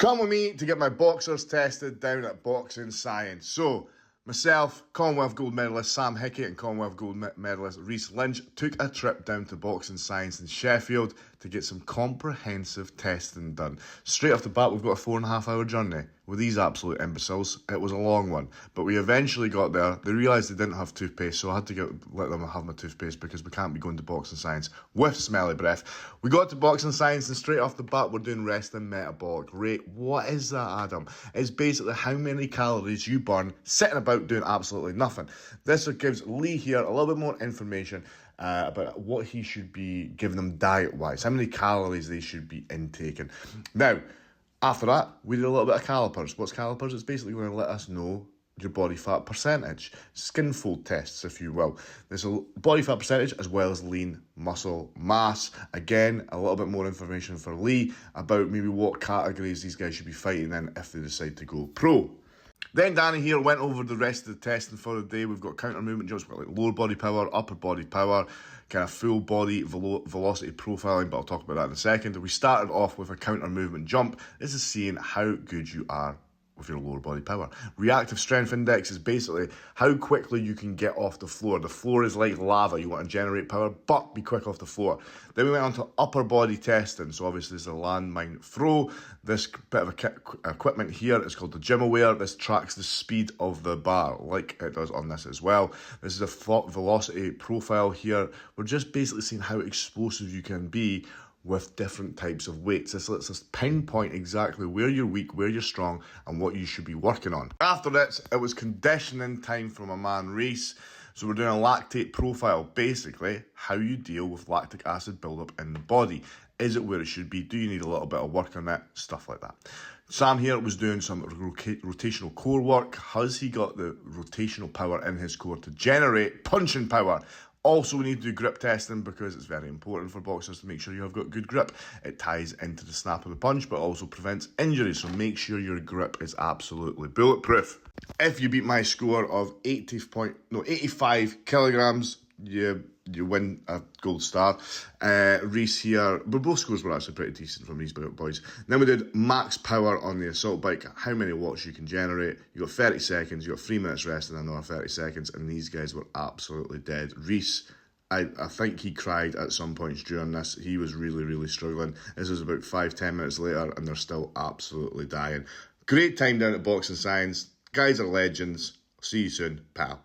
Come with me to get my boxers tested down at Boxing Science. So, myself, Commonwealth gold medalist Sam Hickey and Commonwealth gold medalist Reece Lynch took a trip down to Boxing Science in Sheffield to get some comprehensive testing done. Straight off the bat, we've got a 4.5 hour journey with these absolute imbeciles. It was a long one, but we eventually got there. They realised they didn't have toothpaste, so I had to let them have my toothpaste because we can't be going to Boxing Science with smelly breath. We got to Boxing Science and straight off the bat, we're doing resting metabolic rate. What is that, Adam? It's basically how many calories you burn sitting about doing absolutely nothing. This gives Lee here a little bit more information about what he should be giving them diet-wise, how many calories they should be intaking. Now, after that, we did a little bit of calipers. What's calipers? It's basically going to let us know your body fat percentage. Skin fold tests, if you will. There's a body fat percentage as well as lean muscle mass. Again, a little bit more information for Lee about maybe what categories these guys should be fighting in if they decide to go pro. Then Danny here went over the rest of the testing for the day. We've got counter movement jumps, we've got like lower body power, upper body power, kind of full body velocity profiling, but I'll talk about that in a second. We started off with a counter movement jump. This is seeing how good you are with your lower body power. Reactive strength index is basically how quickly you can get off the floor. The floor is like lava. You want to generate power, but be quick off the floor. Then we went on to upper body testing. So obviously there's a landmine throw. This bit of equipment here is called the GymAware. This tracks the speed of the bar like it does on this as well. This is a velocity profile here. We're just basically seeing how explosive you can be with different types of weights. This lets us pinpoint exactly where you're weak, where you're strong, and what you should be working on. After this, it was conditioning time for my man Reece. So we're doing a lactate profile, basically how you deal with lactic acid buildup in the body. Is it where it should be? Do you need a little bit of work on it? Stuff like that. Sam here was doing some rotational core work. Has he got the rotational power in his core to generate punching power? Also, we need to do grip testing because it's very important for boxers to make sure you have got good grip. It ties into the snap of the punch, but also prevents injuries. So make sure your grip is absolutely bulletproof. If you beat my score of 85 kilograms, you win a gold star. Reece here, but both scores were actually pretty decent from these boys. Then we did max power on the assault bike, how many watts you can generate. You got 30 seconds, you got 3 minutes rest and another 30 seconds, and these guys were absolutely dead. Reece, I think he cried at some points during this. He was really, really struggling. This was about 5-10 minutes later and they're still absolutely dying. Great time down at Boxing Science. Guys are legends. See you soon, pal.